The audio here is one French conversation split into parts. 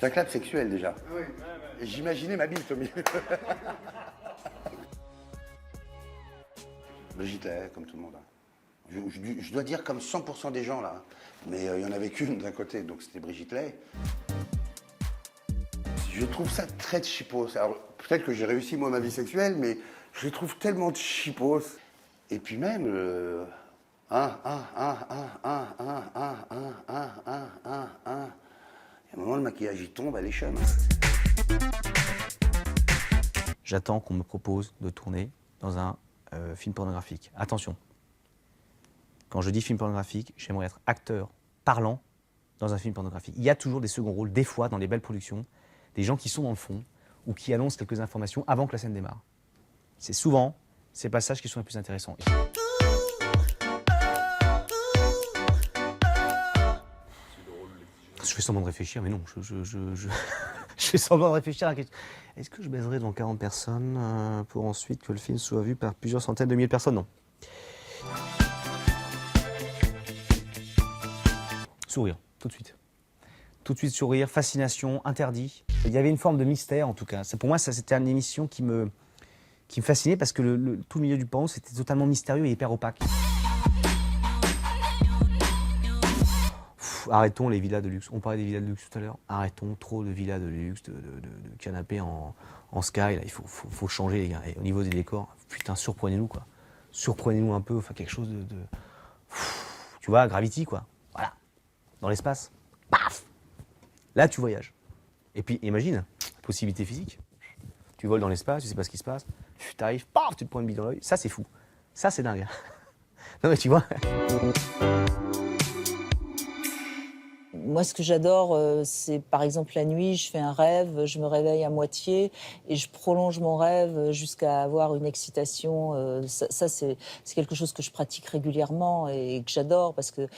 C'est un clap sexuel déjà. Oui. Et j'imaginais ma bite au milieu. Brigitte Lahaie, comme tout le monde. Je dois dire comme 100% des gens là. Mais il n'y en avait qu'une d'un côté, donc c'était Brigitte Lahaie. Je trouve ça très cheapos. Alors peut-être que j'ai réussi moi ma vie sexuelle, mais je les trouve tellement cheapos. Et puis même il y a un moment, le maquillage il tombe, elle est chum. J'attends qu'on me propose de tourner dans un film pornographique. Attention, quand je dis film pornographique, j'aimerais être acteur parlant dans un film pornographique. Il y a toujours des seconds rôles, des fois dans les belles productions, des gens qui sont dans le fond ou qui annoncent quelques informations avant que la scène démarre. C'est souvent ces passages qui sont les plus intéressants. Je fais semblant de réfléchir, mais non, je fais semblant de réfléchir à la question. Est-ce que je baiserai devant 40 personnes pour ensuite que le film soit vu par plusieurs centaines de milliers de personnes? Non. Sourire, tout de suite. Tout de suite sourire, fascination, interdit. Il y avait une forme de mystère en tout cas. Pour moi, c'était une émission qui me fascinait parce que tout le milieu du porno, c'était totalement mystérieux et hyper opaque. Arrêtons les villas de luxe. On parlait des villas de luxe tout à l'heure. Arrêtons trop de villas de luxe, de canapés en sky. Là, il faut changer, les gars. Et au niveau des décors, putain, surprenez-nous, quoi. Surprenez-nous un peu, enfin, quelque chose de... Tu vois, Gravity, quoi. Voilà. Dans l'espace. Paf! Là, tu voyages. Et puis, imagine, possibilité physique. Tu voles dans l'espace, tu sais pas ce qui se passe. T'arrives, paf, tu te prends une bille dans l'œil. Ça, c'est fou. Ça, c'est dingue. Non, mais tu vois... Moi, ce que j'adore, c'est par exemple la nuit, je fais un rêve, je me réveille à moitié et je prolonge mon rêve jusqu'à avoir une excitation. Ça c'est quelque chose que je pratique régulièrement et que j'adore parce que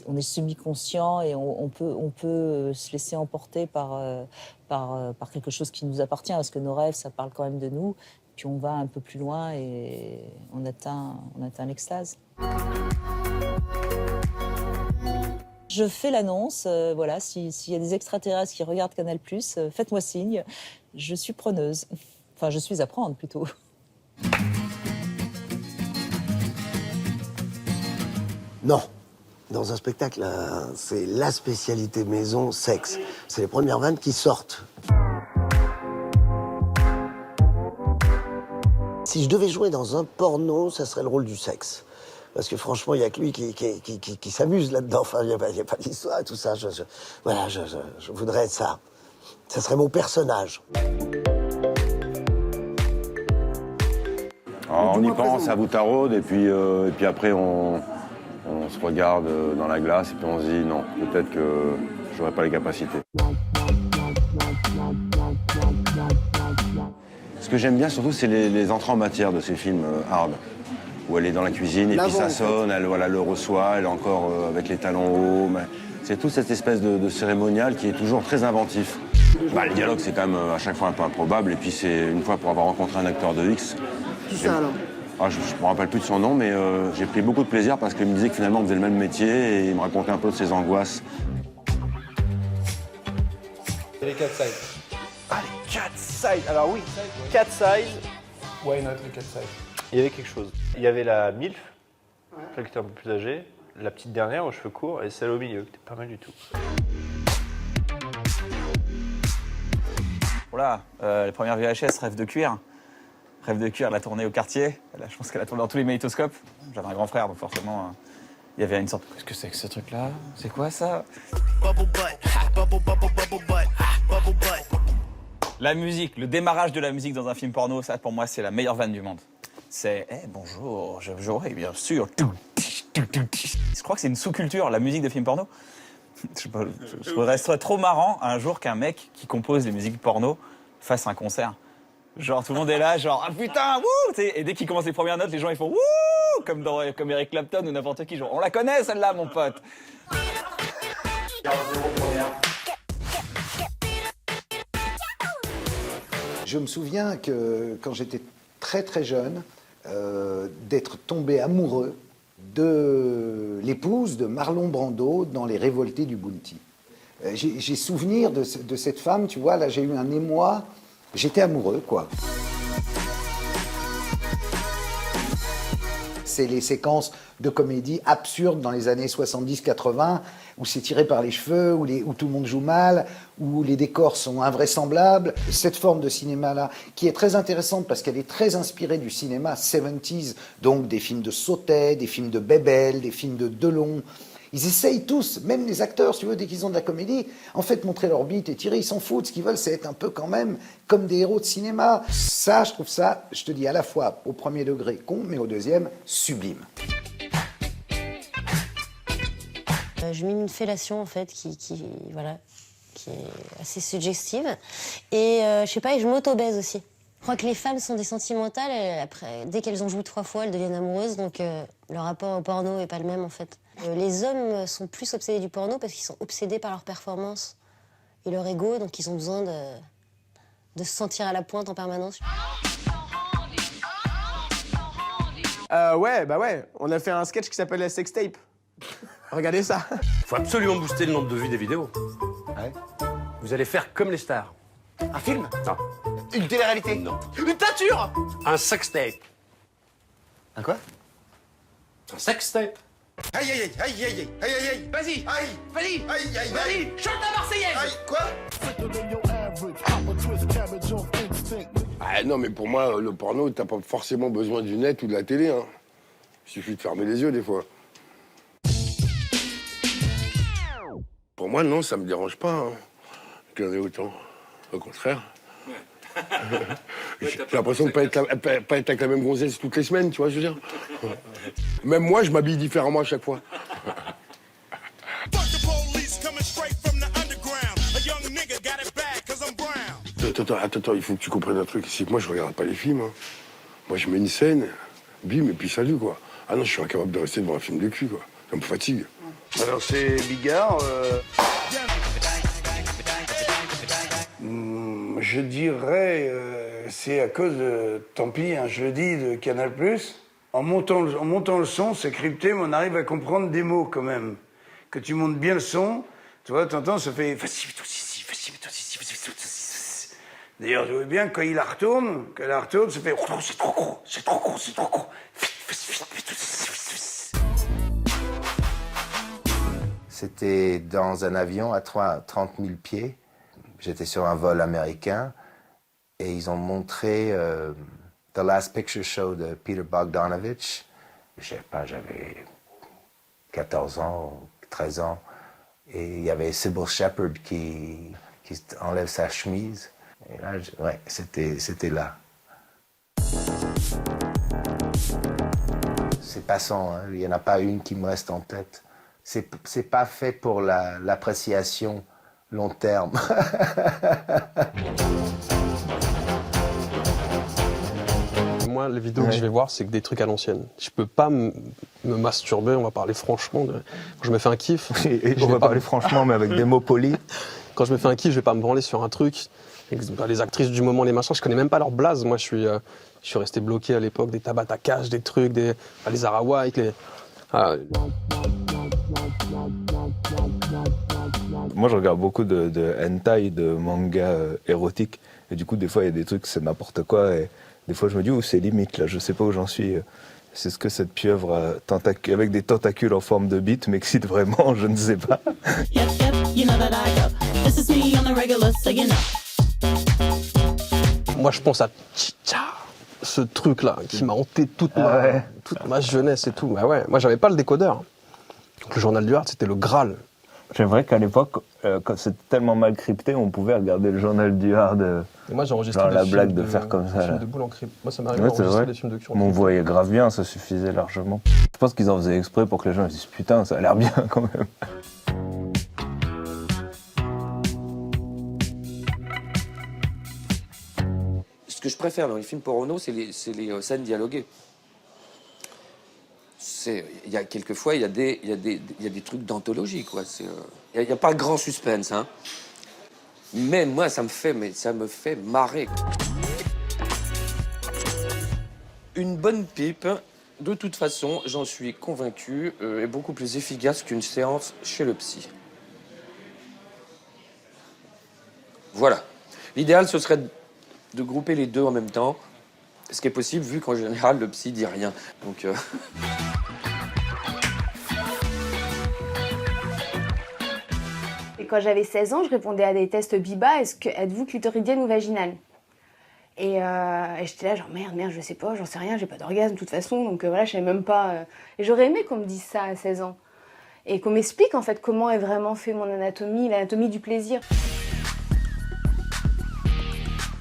on est semi-conscient et on peut se laisser emporter par quelque chose qui nous appartient parce que nos rêves, ça parle quand même de nous. Puis on va un peu plus loin et on atteint l'extase. Je fais l'annonce, voilà, s'il y a des extraterrestres qui regardent Canal+, faites-moi signe, je suis preneuse. Enfin, je suis à prendre, plutôt. Non. Dans un spectacle, c'est la spécialité maison, sexe. C'est les premières vannes qui sortent. Si je devais jouer dans un porno, ça serait le rôle du sexe. Parce que franchement, il n'y a que lui qui s'amuse là-dedans. Enfin, il n'y a pas d'histoire et tout ça. Voilà, je voudrais être ça. Ça serait mon personnage. Alors, on y pense, à bout à rôde, et puis après, on se regarde dans la glace, et puis on se dit, non, peut-être que je n'aurai pas les capacités. Ce que j'aime bien, surtout, c'est les entrées en matière de ces films hard. Où elle est dans la cuisine et puis ça sonne, elle le reçoit, elle est encore avec les talons hauts. C'est toute cette espèce de cérémonial qui est toujours très inventif. Les dialogues, c'est quand même à chaque fois un peu improbable. Et puis c'est une fois pour avoir rencontré un acteur de X. Qui ça alors? Je ne me rappelle plus de son nom, mais j'ai pris beaucoup de plaisir parce qu'il me disait que finalement on faisait le même métier et il me racontait un peu de ses angoisses. Et les cat size. Ah, les cat size. Alors oui, cat size. Why not les cat size? Il y avait quelque chose. Il y avait la MILF, celle qui était un peu plus âgée, la petite dernière aux cheveux courts et celle au milieu, qui était pas mal du tout. Voilà, les premières VHS, Rêve de cuir. Rêve de cuir, elle a tourné au quartier. Là, je pense qu'elle a tourné dans tous les magnétoscopes. J'avais un grand frère, donc forcément, il y avait une sorte... Qu'est-ce que c'est que ce truc-là? C'est quoi ça? La musique, le démarrage de la musique dans un film porno, ça pour moi c'est la meilleure vanne du monde. C'est bonjour, je jouerai bien sûr. Je crois que c'est une sous-culture, la musique de film porno. Je resterais trop marrant un jour qu'un mec qui compose les musiques porno fasse un concert. Genre tout le monde est là, genre ah putain, wouh! Et dès qu'il commence les premières notes, les gens ils font wouh! Comme Eric Clapton ou n'importe qui. Genre, on la connaît celle-là, mon pote. Je me souviens que quand j'étais très très jeune, d'être tombé amoureux de l'épouse de Marlon Brando dans Les Révoltés du Bounty. J'ai souvenir de cette femme, tu vois, là j'ai eu un émoi, j'étais amoureux, quoi. C'est les séquences de comédie absurdes dans les années 70-80, où c'est tiré par les cheveux, où tout le monde joue mal, où les décors sont invraisemblables. Cette forme de cinéma-là, qui est très intéressante parce qu'elle est très inspirée du cinéma 70s, donc des films de Sautet, des films de Bebel, des films de Delon. Ils essayent tous, même les acteurs, si tu veux, dès qu'ils ont de la comédie, en fait, montrer leur bite et tirer, ils s'en foutent. Ce qu'ils veulent, c'est être un peu quand même comme des héros de cinéma. Ça, je trouve ça, je te dis, à la fois au premier degré con, mais au deuxième, sublime. Je mime une fellation, en fait, qui est assez suggestive. Et je sais pas, et je m'auto-baise aussi. Je crois que les femmes sont des sentimentales, et après, dès qu'elles ont joué 3 fois, elles deviennent amoureuses, donc leur rapport au porno est pas le même, en fait. Les hommes sont plus obsédés du porno parce qu'ils sont obsédés par leur performance et leur ego, donc ils ont besoin de se sentir à la pointe en permanence. Ouais, on a fait un sketch qui s'appelle la sextape. Regardez ça. Faut absolument booster le nombre de vues des vidéos. Ouais. Vous allez faire comme les stars. Un film? Non. Une télé-réalité? Non. Une teinture. Un sextape. Un quoi? Un sextape. Aïe, aïe, aïe, aïe, aïe, aïe, aïe, aïe. Vas-y, Aïe, vas-y, aïe, aïe, vas-y, chante la Marseillaise. aïe, quoi? Ah non, mais pour moi, le porno, t'as pas forcément besoin du net ou de la télé. Hein. Il suffit de fermer les yeux, des fois. Pour moi, non, ça me dérange pas hein, qu'il y en ait autant. Au contraire. J'ai l'impression de pas être avec la même gonzesse toutes les semaines, tu vois, je veux dire. Même moi, je m'habille différemment à chaque fois. Attends, il faut que tu comprennes un truc. C'est que moi, je regarde pas les films. Hein. Moi, je mets une scène, bim, et puis salut, quoi. Ah non, je suis incapable de rester devant un film de cul, quoi. Ça me fatigue. Alors, c'est Bigard. Je dirais, c'est à cause de, tant pis, hein, je le dis, de Canal+. En montant le son, c'est crypté, mais on arrive à comprendre des mots quand même. Que tu montes bien le son, tu vois, t'entends, ça fait... D'ailleurs, je vois bien quand il la retourne, ça fait... C'est trop gros, c'est trop gros, c'est trop gros. C'était dans un avion à 30 000 pieds. J'étais sur un vol américain et ils ont montré The Last Picture Show de Peter Bogdanovich. Je sais pas, j'avais 14 ans, 13 ans. Et il y avait Sybil Shepherd qui enlève sa chemise. Et là, ouais, c'était là. C'est passant, hein. Il n'y en a pas une qui me reste en tête. C'est pas fait pour l'appréciation long terme. Moi, les vidéos que je vais voir, c'est que des trucs à l'ancienne. Je peux pas me masturber, on va parler franchement. Quand je me fais un kiff... On va parler franchement, mais avec des mots polis. Quand je me fais un kiff, je vais pas me branler sur un truc. Les actrices du moment, les machins, je connais même pas leur blase. Moi, je suis resté bloqué à l'époque des Tabata Cash, des trucs, les Zara White, Moi, je regarde beaucoup de hentai, de mangas érotiques. Et du coup, des fois, il y a des trucs, c'est n'importe quoi. Et des fois, je me dis, c'est limite, là, je sais pas où j'en suis. C'est ce que cette pieuvre avec des tentacules en forme de bite m'excite vraiment, je ne sais pas. Moi, je pense à Chicha, ce truc-là, qui m'a hanté toute ma jeunesse et tout. Bah ouais, moi, j'avais pas le décodeur. Le journal du Hard, c'était le Graal. C'est vrai qu'à l'époque, quand c'était tellement mal crypté, on pouvait regarder le journal du Hard. Et moi, j'ai enregistré la blague de faire comme ça. Films de boule en crypte. Moi, ça m'arrive d'enregistrer des films de cul en crypte. On voyait grave bien, ça suffisait largement. Je pense qu'ils en faisaient exprès pour que les gens disent putain, ça a l'air bien quand même. Ce que je préfère dans les films porno, c'est les scènes dialoguées. Il y a quelquefois, il y a des trucs d'anthologie, quoi. Il n'y a pas grand suspense, hein. Mais moi, ça me fait marrer. Une bonne pipe, de toute façon, j'en suis convaincu, est beaucoup plus efficace qu'une séance chez le psy. Voilà. L'idéal, ce serait de grouper les deux en même temps, ce qui est possible vu qu'en général, le psy dit rien. Donc, Et quand j'avais 16 ans, je répondais à des tests BIBA, êtes-vous clitoridienne ou vaginale? Et j'étais là genre merde, je sais pas, j'en sais rien, j'ai pas d'orgasme de toute façon, donc voilà, je savais même pas. Et j'aurais aimé qu'on me dise ça à 16 ans. Et qu'on m'explique en fait comment est vraiment fait mon anatomie, l'anatomie du plaisir.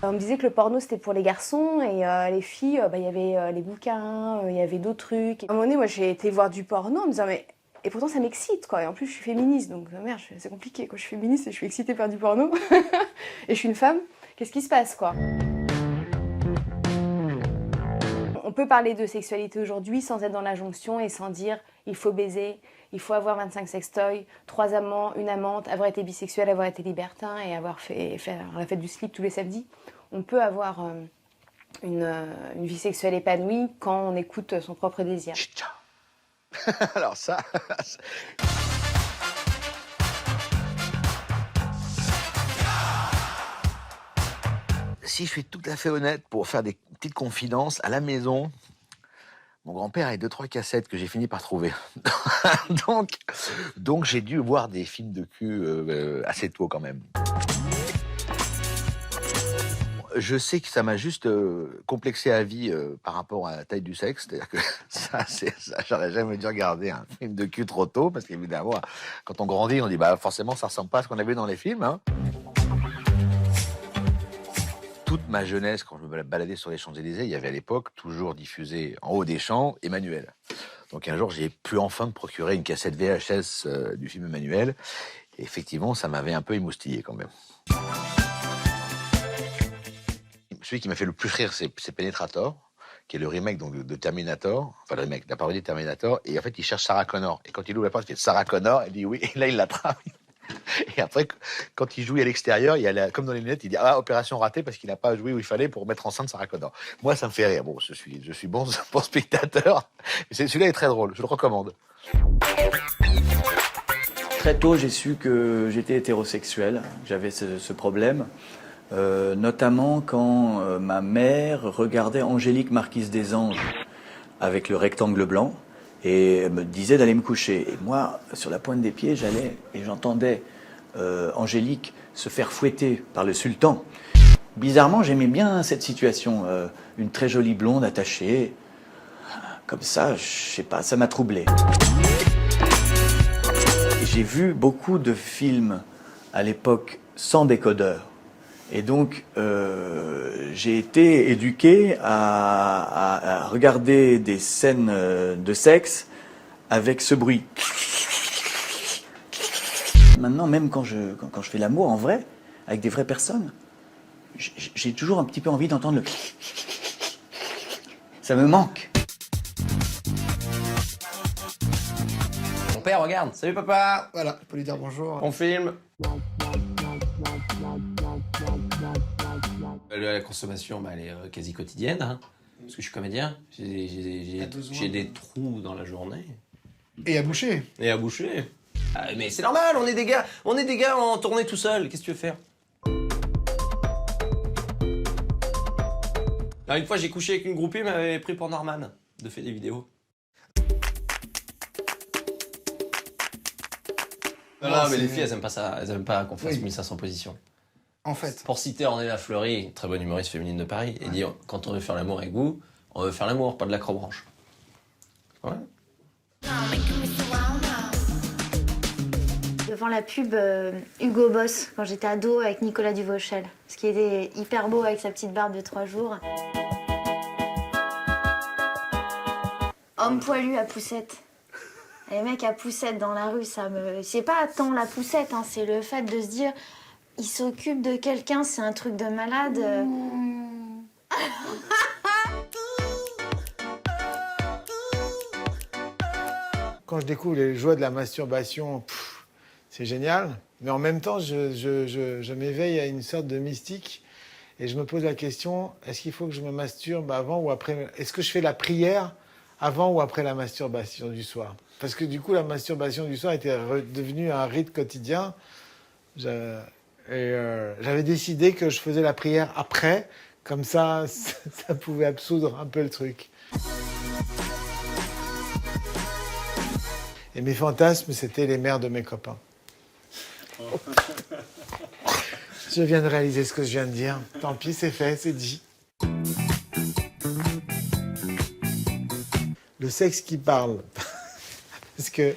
On me disait que le porno c'était pour les garçons et les filles, il y avait les bouquins, il y avait d'autres trucs. À un moment donné, moi j'ai été voir du porno en me disant mais... Et pourtant ça m'excite quoi, et en plus je suis féministe, donc merde, c'est compliqué quoi, je suis féministe et je suis excitée par du porno. Et je suis une femme, qu'est-ce qui se passe quoi? On peut parler de sexualité aujourd'hui sans être dans la jonction et sans dire il faut baiser, il faut avoir 25 sextoys, 3 amants, une amante, avoir été bisexuel, avoir été libertin et avoir faire la fête du slip tous les samedis. On peut avoir une vie sexuelle épanouie quand on écoute son propre désir. Alors ça... Si je suis tout à fait honnête, pour faire des petites confidences, à la maison, mon grand-père a 2-3 cassettes que j'ai fini par trouver. donc j'ai dû voir des films de cul assez tôt quand même. Je sais que ça m'a juste complexé à vie par rapport à la taille du sexe. C'est-à-dire que ça, j'aurais jamais dû regarder un film de cul trop tôt, parce qu'évidemment, quand on grandit, on dit bah forcément ça ressemble pas à ce qu'on a vu dans les films. Hein. Toute ma jeunesse, quand je me baladais sur les Champs-Élysées, il y avait à l'époque toujours diffusé en haut des champs Emmanuel. Donc un jour, j'ai pu enfin me procurer une cassette VHS du film Emmanuel. Et effectivement, ça m'avait un peu émoustillé quand même. Celui qui m'a fait le plus rire, c'est Penetrator, qui est le remake donc, de Terminator, enfin le remake, la parodie de Terminator. Et en fait, il cherche Sarah Connor. Et quand il ouvre la porte, il fait Sarah Connor, elle dit oui. Et là, il l'attrape. Et après, quand il joue à l'extérieur, il y a comme dans les lunettes, il dit ah, opération ratée parce qu'il n'a pas joué où il fallait pour mettre enceinte Sarah Connor. Moi, ça me fait rire. Bon, je suis bon spectateur. Celui-là est très drôle, je le recommande. Très tôt, j'ai su que j'étais hétérosexuel, j'avais ce problème. Notamment quand ma mère regardait Angélique Marquise des Anges avec le rectangle blanc et me disait d'aller me coucher. Et moi, sur la pointe des pieds, j'allais et j'entendais Angélique se faire fouetter par le sultan. Bizarrement, j'aimais bien cette situation. Une très jolie blonde attachée. Comme ça, je sais pas, ça m'a troublé. J'ai vu beaucoup de films à l'époque sans décodeur. Et donc, j'ai été éduqué à regarder des scènes de sexe avec ce bruit. Maintenant, même quand je fais l'amour en vrai, avec des vraies personnes, j'ai toujours un petit peu envie d'entendre le... Ça me manque. Mon père, regarde. Salut papa. Voilà, je peux lui dire bonjour. On filme. La consommation, elle est quasi quotidienne, hein, parce que je suis comédien. J'ai des trous dans la journée. Et à boucher. Et à boucher. Ah, mais c'est normal, on est des gars en tournée tout seul. Qu'est-ce que tu veux faire? Alors, une fois, j'ai couché avec une groupie, elle m'avait pris pour Norman, de faire des vidéos. Non, mais les filles, elles aiment pas ça. Elles aiment pas qu'on fasse 1500 positions. En fait. Pour citer Ornella Fleury, très bonne humoriste féminine de Paris, elle dit quand on veut faire l'amour avec vous, on veut faire l'amour, pas de l'acrobranche. Ouais. Devant la pub Hugo Boss, quand j'étais ado avec Nicolas Duvauchel, ce qui était hyper beau avec sa petite barbe de 3 jours. Homme poilu à poussette. Les mecs à poussette dans la rue, ça me... C'est pas tant la poussette, hein, c'est le fait de se dire... Il s'occupe de quelqu'un, c'est un truc de malade. Quand je découvre les joies de la masturbation, c'est génial. Mais en même temps, je m'éveille à une sorte de mystique et je me pose la question, est-ce qu'il faut que je me masturbe avant ou après? Est-ce que je fais la prière avant ou après la masturbation du soir? Parce que du coup, la masturbation du soir était devenue un rite quotidien. Et j'avais décidé que je faisais la prière après, comme ça, ça pouvait absoudre un peu le truc. Et mes fantasmes, c'était les mères de mes copains. Je viens de réaliser ce que je viens de dire. Tant pis, c'est fait, c'est dit. Le sexe qui parle. Parce que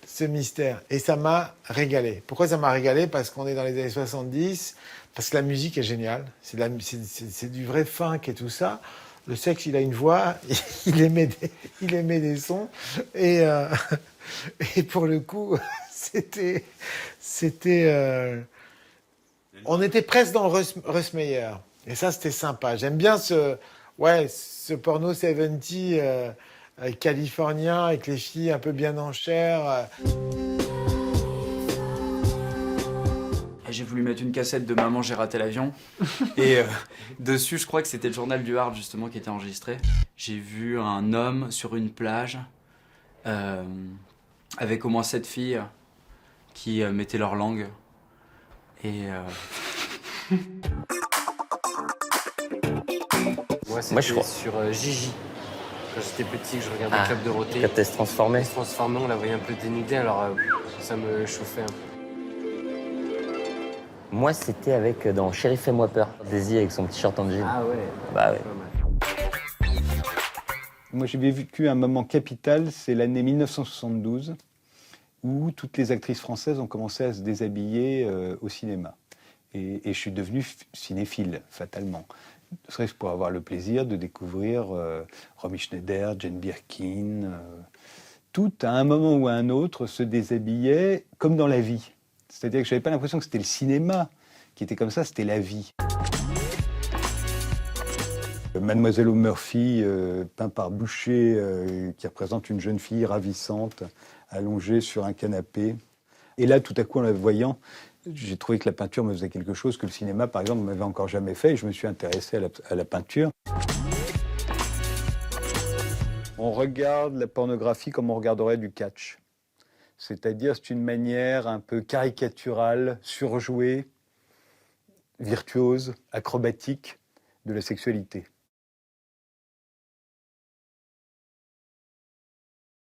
ce mystère. Et ça m'a régalé. Pourquoi ça m'a régalé? Parce qu'on est dans les années 70, parce que la musique est géniale. C'est du vrai funk et tout ça. Le sexe, il a une voix, il émet des sons. Et pour le coup, on était presque dans Russ Meyer. Et ça, c'était sympa. J'aime bien ce porno 70 californien avec les filles un peu bien en chair. J'ai voulu mettre une cassette de Maman, j'ai raté l'avion. Et dessus, je crois que c'était le journal du Hard, justement, qui était enregistré. J'ai vu un homme sur une plage avec au moins 7 filles qui mettaient leur langue. Et... Moi, c'était sur Gigi. Quand j'étais petit, que je regardais Club Dorothée. Quand elle se transformait. Elle se transformait, on la voyait un peu dénudée, alors ça me chauffait un peu. Moi, c'était avec dans Chéri, fais-moi peur. Daisy avec son petit short en jean. Ah ouais. Bah ouais. Moi, j'ai vécu un moment capital, c'est l'année 1972, où toutes les actrices françaises ont commencé à se déshabiller au cinéma. Et je suis devenu cinéphile, fatalement. Serait-ce pour avoir le plaisir de découvrir Romy Schneider, Jane Birkin. Tout, à un moment ou à un autre, se déshabillait comme dans la vie. C'est-à-dire que je n'avais pas l'impression que c'était le cinéma qui était comme ça, c'était la vie. Mademoiselle O'Murphy, peint par Boucher, qui représente une jeune fille ravissante, allongée sur un canapé. Et là, tout à coup, en la voyant, j'ai trouvé que la peinture me faisait quelque chose que le cinéma, par exemple, ne m'avait encore jamais fait, et je me suis intéressé à la peinture. On regarde la pornographie comme on regarderait du catch. C'est-à-dire, c'est une manière un peu caricaturale, surjouée, virtuose, acrobatique de la sexualité.